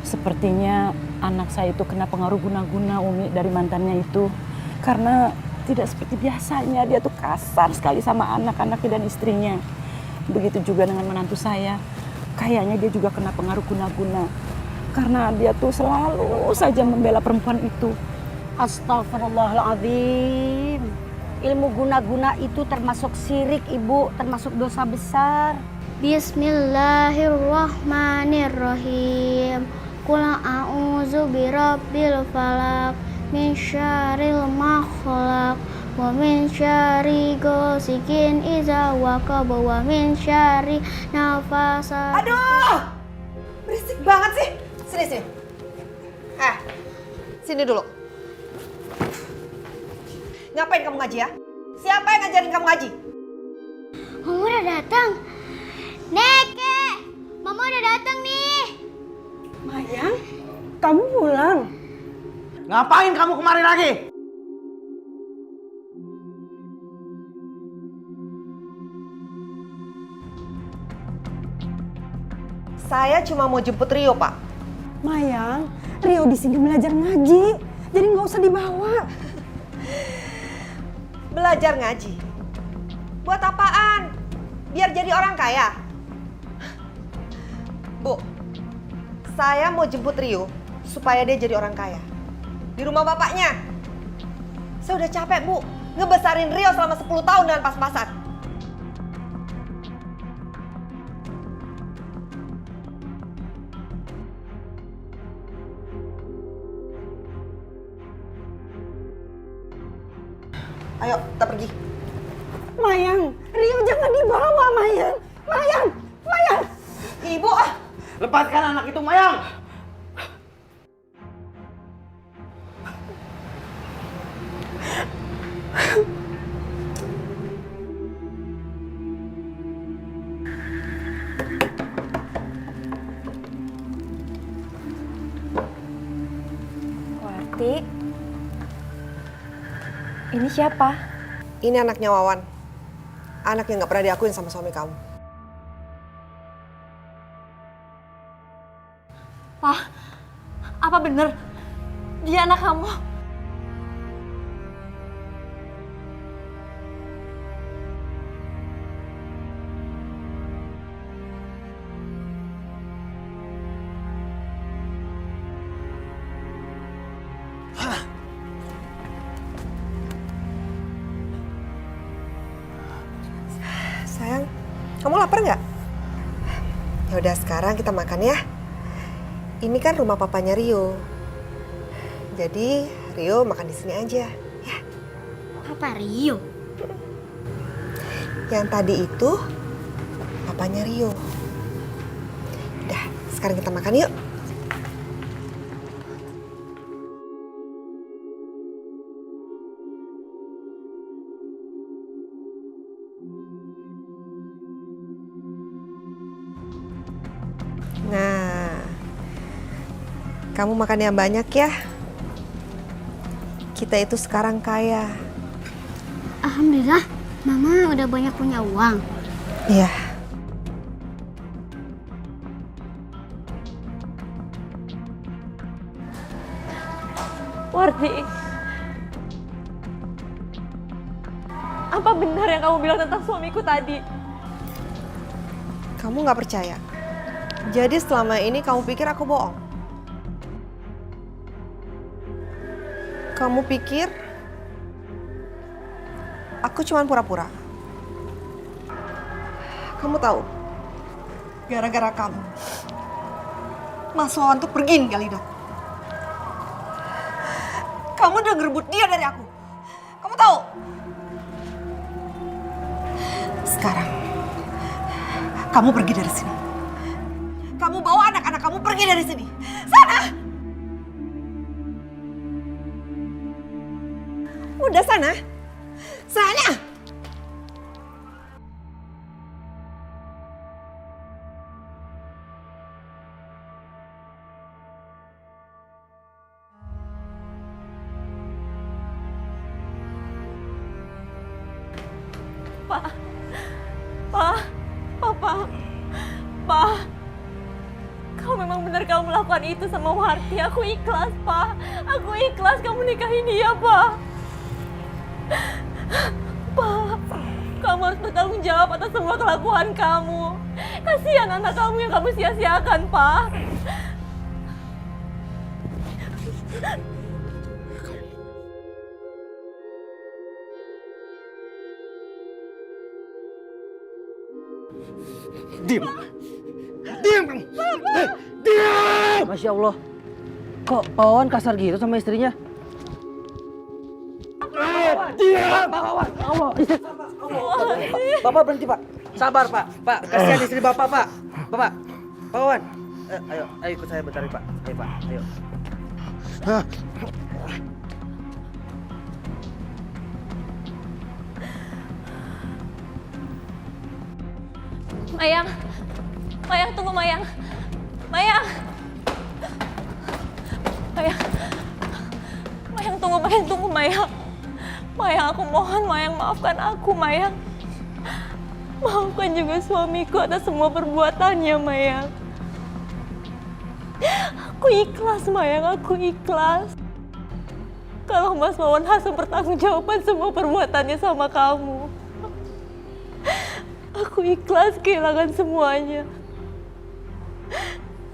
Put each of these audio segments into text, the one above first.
Sepertinya anak saya itu kena pengaruh guna-guna Umi dari mantannya itu. Karena tidak seperti biasanya, dia tuh kasar sekali sama anak-anaknya dan istrinya. Begitu juga dengan menantu saya. Kayaknya dia juga kena pengaruh guna-guna. Karena dia tuh selalu saja membela perempuan itu. Astagfirullahaladzim. Ilmu guna-guna itu termasuk syirik, Ibu, termasuk dosa besar. Bismillahirrahmanirrahim. Qul a'udzu birabbil falaq min syarril ma khalaq wa min syarri ghasikin idza waqab wa min syarri nafasat. Aduh! Berisik banget sih. Sini. Sini dulu. Ngapain kamu ngaji ya? Siapa yang ngajarin kamu ngaji? Mama udah datang. Neke, Mama udah datang nih. Mayang, kamu pulang? Ngapain kamu kemari lagi? Saya cuma mau jemput Rio, Pak. Mayang, Rio di sini belajar ngaji, jadi nggak usah dibawa. Belajar ngaji? Buat apaan? Biar jadi orang kaya? Bu, saya mau jemput Rio supaya dia jadi orang kaya. Di rumah bapaknya. Saya udah capek, Bu. Ngebesarin Rio selama 10 tahun dengan pas-pasan. Ayo, kita pergi. Mayang, Rio jangan dibawa, Mayang. Mayang. Ibu, Lepaskan anak itu, Mayang! Warti, ini siapa? Ini anaknya Wawan. Anak yang gak pernah diakuin sama suami kamu. Pak, apa bener dia anak kamu? Sayang, kamu lapar nggak? Ya udah sekarang kita makan ya. Ini kan rumah papanya Rio. Jadi Rio makan di sini aja, ya. Papa Rio. Yang tadi itu papanya Rio. Udah, sekarang kita makan yuk. Nah, kamu makan yang banyak ya. Kita itu sekarang kaya. Alhamdulillah, Mama udah banyak punya uang. Iya. Warti, apa benar yang kamu bilang tentang suamiku tadi? Kamu nggak percaya? Jadi selama ini kamu pikir aku bohong? Kamu pikir aku cuma pura-pura? Kamu tahu, gara-gara kamu, Mas Wawan tuh pergi ninggalin aku. Kamu udah ngerebut dia dari aku. Kamu tahu? Sekarang, kamu pergi dari sini. Kamu bawa anak-anak kamu pergi dari sini. Sana! Udah sana. Sana! Pak, Papa, Pak, kau memang benar kamu melakukan itu sama Warti. Aku ikhlas, Pak. Aku ikhlas kamu nikahin dia, Pak. Pak, kamu harus bertanggung jawab atas semua kelakuan kamu. Kasihan anak kamu yang kamu sia-siakan, Pak. Diam! Diam! Diam! Masya Allah, kok Pak Wawan kasar gitu sama istrinya? Diam! Pak Wawan, Allah, istri. Bapak berhenti Pak, sabar Pak. Pak, kasihan istri Bapak Pak. Bapak, Pak Wawan, ayo ikut saya bentar Pak. Ayo Pak, ayo. Mayang, Mayang tunggu Mayang, Mayang, Mayang, Mayang tunggu Mayang, Mayang aku mohon Mayang maafkan aku Mayang, maafkan juga suamiku atas semua perbuatannya Mayang. Aku ikhlas Mayang, aku ikhlas. Kalau Mas Wawan harus mempertanggungjawabkan semua perbuatannya sama kamu. Aku ikhlas kehilangan semuanya.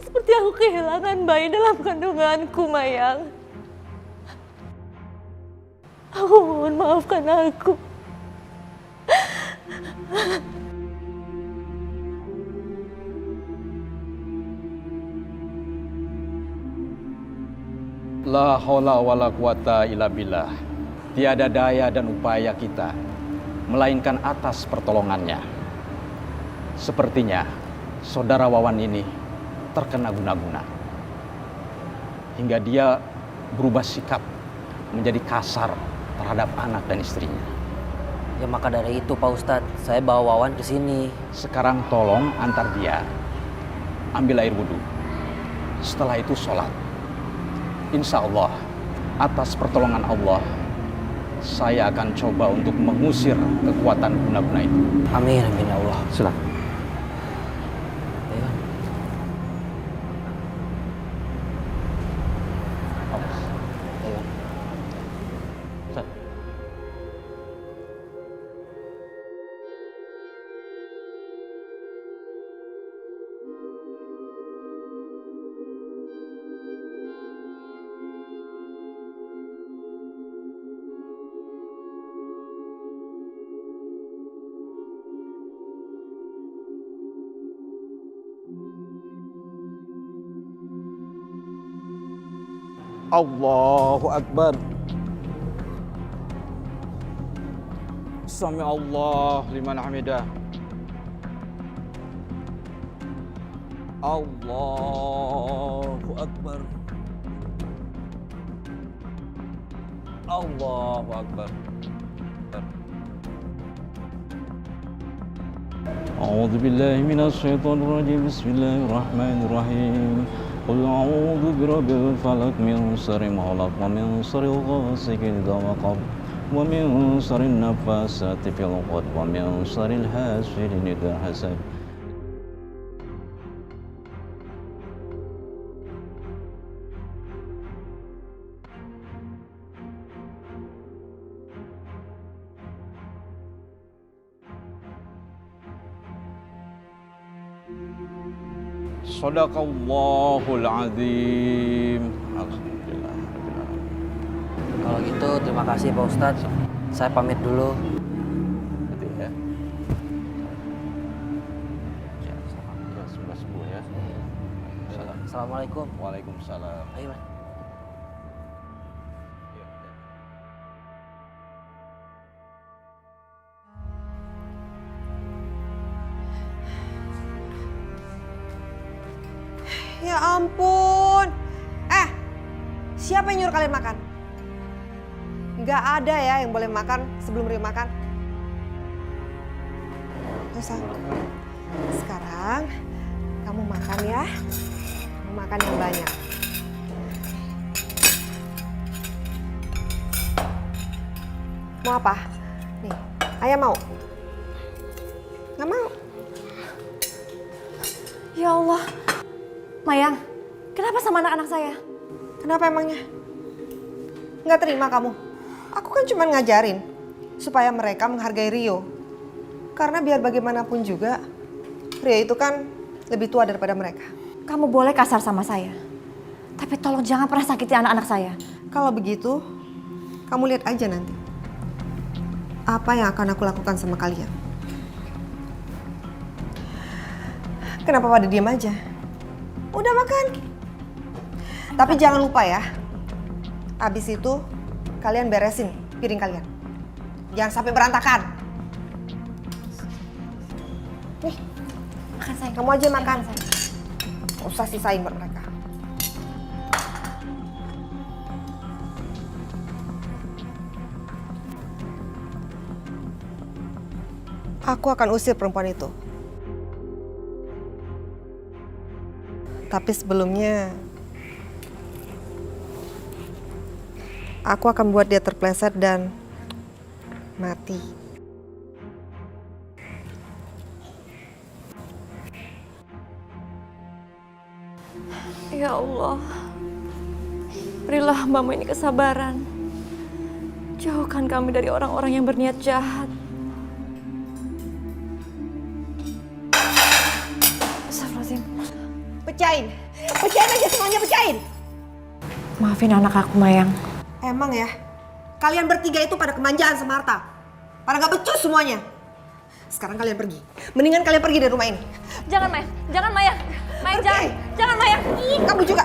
Seperti aku kehilangan bayi dalam kandunganku, Mayang. Aku mohon maafkan aku. La haula wala quwata illa billah. Tiada daya dan upaya kita melainkan atas pertolongannya. Sepertinya saudara Wawan ini terkena guna-guna hingga dia berubah sikap menjadi kasar terhadap anak dan istrinya. Ya maka dari itu Pak Ustadz, saya bawa Wawan ke sini. Sekarang tolong antar dia ambil air wudhu. Setelah itu sholat. Insya Allah atas pertolongan Allah saya akan coba untuk mengusir kekuatan guna-guna itu. Amin, amin ya Allah. Silakan. Ayo. Awas. Ayo. Ustaz. Allahu Akbar. Sami Allah liman hamidah. Allahu Akbar. Allahu Akbar. A'udzu billahi minasy syaithanir rajim. Bismillahirrahmanirrahim. Qul a'udzu birabbil falaq min syarri ma khalaq wa min syarri ghasiqin idza waqab wa min syarri naffasati fil 'uqad wa min syarri hasidin idza hasad. Shadaqallahul azim. Alhamdulillah. Kalau gitu terima kasih Pak Ustadz. Saya pamit dulu. Gitu ya. Ya, semoga sembuh ya. Assalamualaikum. Waalaikumsalam. Ayo Mas. Ya ampun. Siapa yang nyuruh kalian makan? Nggak ada ya yang boleh makan sebelum Rio makan. Rosa, sekarang kamu makan ya. Kamu makan yang banyak. Mau apa? Nih, ayah mau? Nggak mau? Ya Allah. Mayang, Kenapa sama anak-anak saya? Kenapa emangnya? Nggak terima kamu? Aku kan cuma ngajarin supaya mereka menghargai Rio. Karena biar bagaimanapun juga, Rio itu kan lebih tua daripada mereka. Kamu boleh kasar sama saya. Tapi tolong jangan pernah sakiti anak-anak saya. Kalau begitu, kamu lihat aja nanti. Apa yang akan aku lakukan sama kalian. Kenapa pada diam aja? Udah makan. Tapi jangan lupa ya, abis itu kalian beresin piring kalian. Jangan sampai berantakan. Nih, Makan saya. kamu aja makan. Gak usah sisain buat mereka. Aku akan usir perempuan itu. Tapi sebelumnya, aku akan buat dia terpleset dan mati. Ya Allah, berilah hambamu ini kesabaran. Jauhkan kami dari orang-orang yang berniat jahat. Astagfirullahaladzim. Pecahin! Pecahin aja semuanya, pecahin! Maafin anak aku, Mayang. Emang ya, kalian bertiga itu pada kemanjaan sama harta. Pada gak becus semuanya. Sekarang kalian pergi. Mendingan kalian pergi dari rumah ini. Jangan, Mayang. Jangan, Mayang. Mayang, Pergi. jangan. Jangan, Mayang. Kamu juga.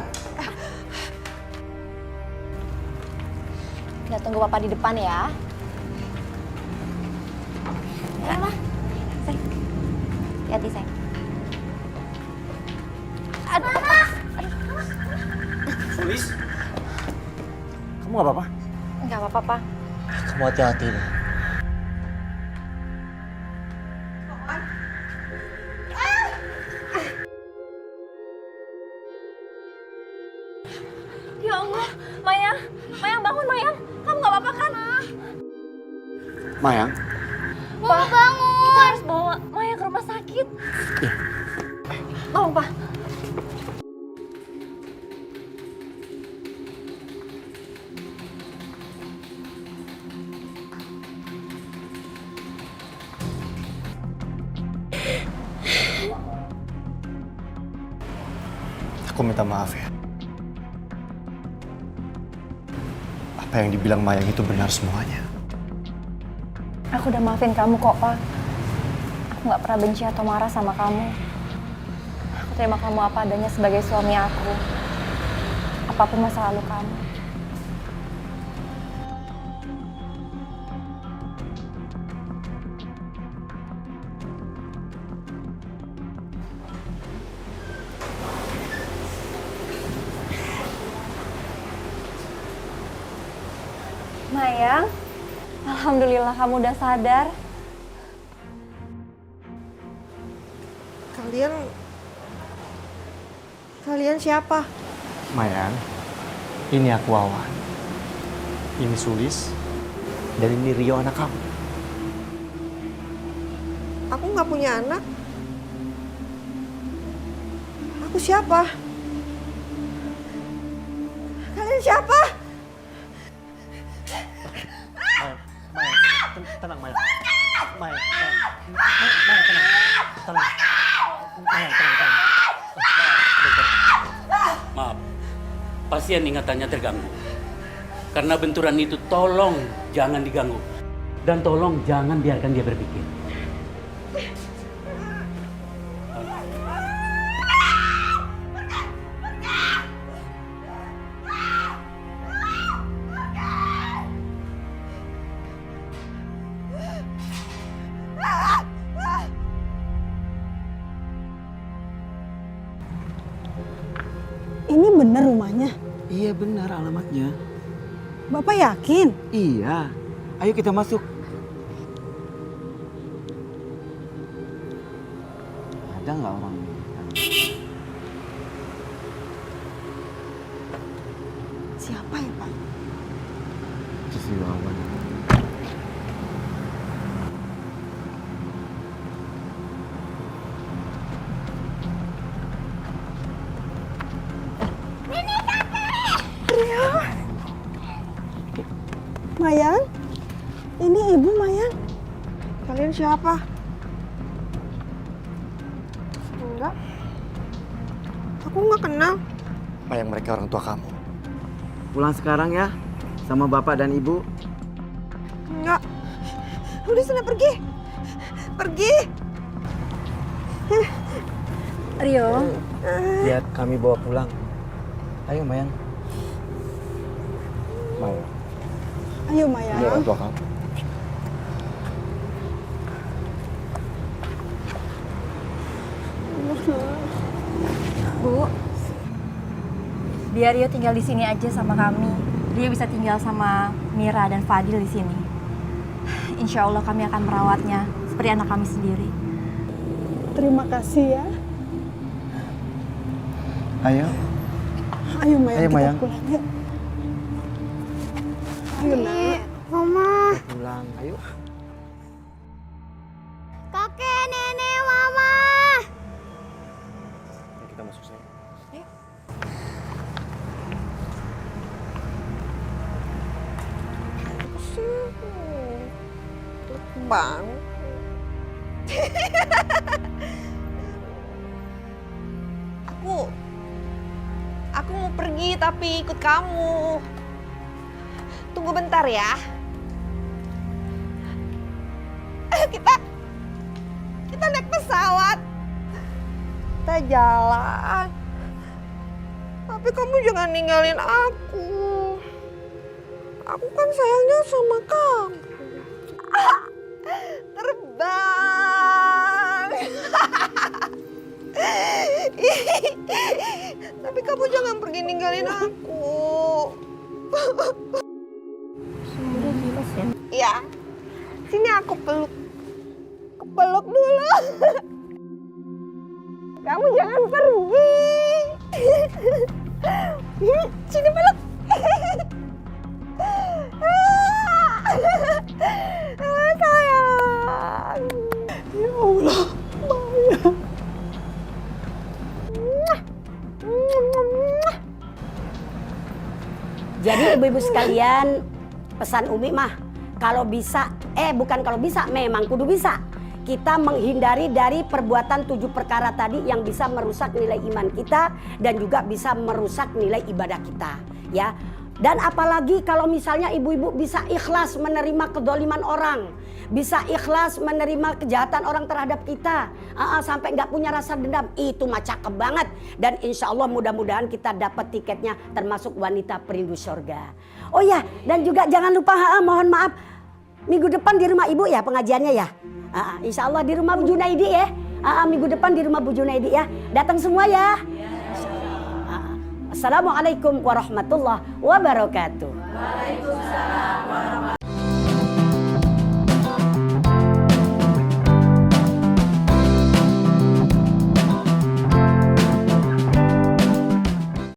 Ya, tunggu Papa di depan ya. Ayolah. Sayang. Hati-hati, sayang. Aduh, Papa. Sulis, kamu gak apa-apa? Enggak apa-apa, Pak. Kamu hati-hati deh. Ya Allah, Mayang. Mayang, bangun, Mayang. Kamu nggak apa-apa kan? Mayang, Pak, bangun. Kita harus bawa Mayang ke rumah sakit. Tolong, Pak. aku minta maaf ya. Apa yang dibilang Mayang itu benar semuanya. Aku udah maafin kamu kok, Pak. Aku nggak pernah benci atau marah sama kamu. Aku terima kamu apa adanya sebagai suami aku. Apapun masa lalu kamu. Mayang, alhamdulillah kamu udah sadar. Kalian siapa? Mayang, ini aku Wawan. Ini Sulis. Dan ini Rio anak kamu. Aku nggak punya anak. Aku siapa? Kalian siapa? Mayang, tenang Mayang. Mayang, tenang. Tenang. Mayang, tenang. Maaf, pasien ingatannya terganggu. Karena benturan itu tolong jangan diganggu. Dan tolong jangan biarkan dia berpikir. Ini benar rumahnya? Iya benar alamatnya. Bapak yakin? Iya. Ayo kita masuk. Ada nggak orang? Siapa ya Pak? Itu si Wawan. Mayang, ini ibu Mayang. Kalian siapa? Enggak. Aku nggak kenal. Mayang, mereka orang tua kamu. Pulang sekarang ya sama bapak dan ibu. Enggak. Udah sana pergi. Pergi. Rio, Lihat kami bawa pulang. Ayo Mayang. Mayang, Ayo ini Mayang. orang tua kamu. Bu, biar Rio tinggal di sini aja sama kami. Rio bisa tinggal sama Mira dan Fadil di sini. Insya Allah kami akan merawatnya seperti anak kami sendiri. Terima kasih ya. Ayo. Ayo Mayang, Ayo, kita Mayang. pulang yuk. Ayo nak. Mama, Pulang, ayo. kakek, nenek, mama. Ayo kita masuk sayang. Bang. Aku mau pergi tapi ikut kamu. Tunggu bentar ya. Ayo kita naik pesawat. Kita jalan. Tapi kamu jangan ninggalin aku. Aku kan sayangnya sama kamu. Terbang. Tapi kamu jangan pergi ninggalin aku. Ya, sini aku peluk. Peluk dulu. Kamu jangan pergi. Sini peluk. Sayang. Ya Allah, Maya. Jadi ibu-ibu sekalian, pesan Umi mah kalau bisa, bukan kalau bisa, memang kudu bisa. Kita menghindari dari perbuatan 7 perkara tadi yang bisa merusak nilai iman kita dan juga bisa merusak nilai ibadah kita, ya. Dan apalagi kalau misalnya ibu-ibu bisa ikhlas menerima kedoliman orang, bisa ikhlas menerima kejahatan orang terhadap kita, sampai nggak punya rasa dendam, itu mah cakep banget. Dan insya Allah mudah-mudahan kita dapat tiketnya termasuk wanita perindu surga. Oh ya, dan juga jangan lupa, mohon maaf, minggu depan di rumah ibu ya pengajiannya ya. Insya Allah di rumah Bu Junaidi ya. Minggu depan di rumah Bu Junaidi ya. Datang semua ya. Assalamualaikum warahmatullahi wabarakatuh.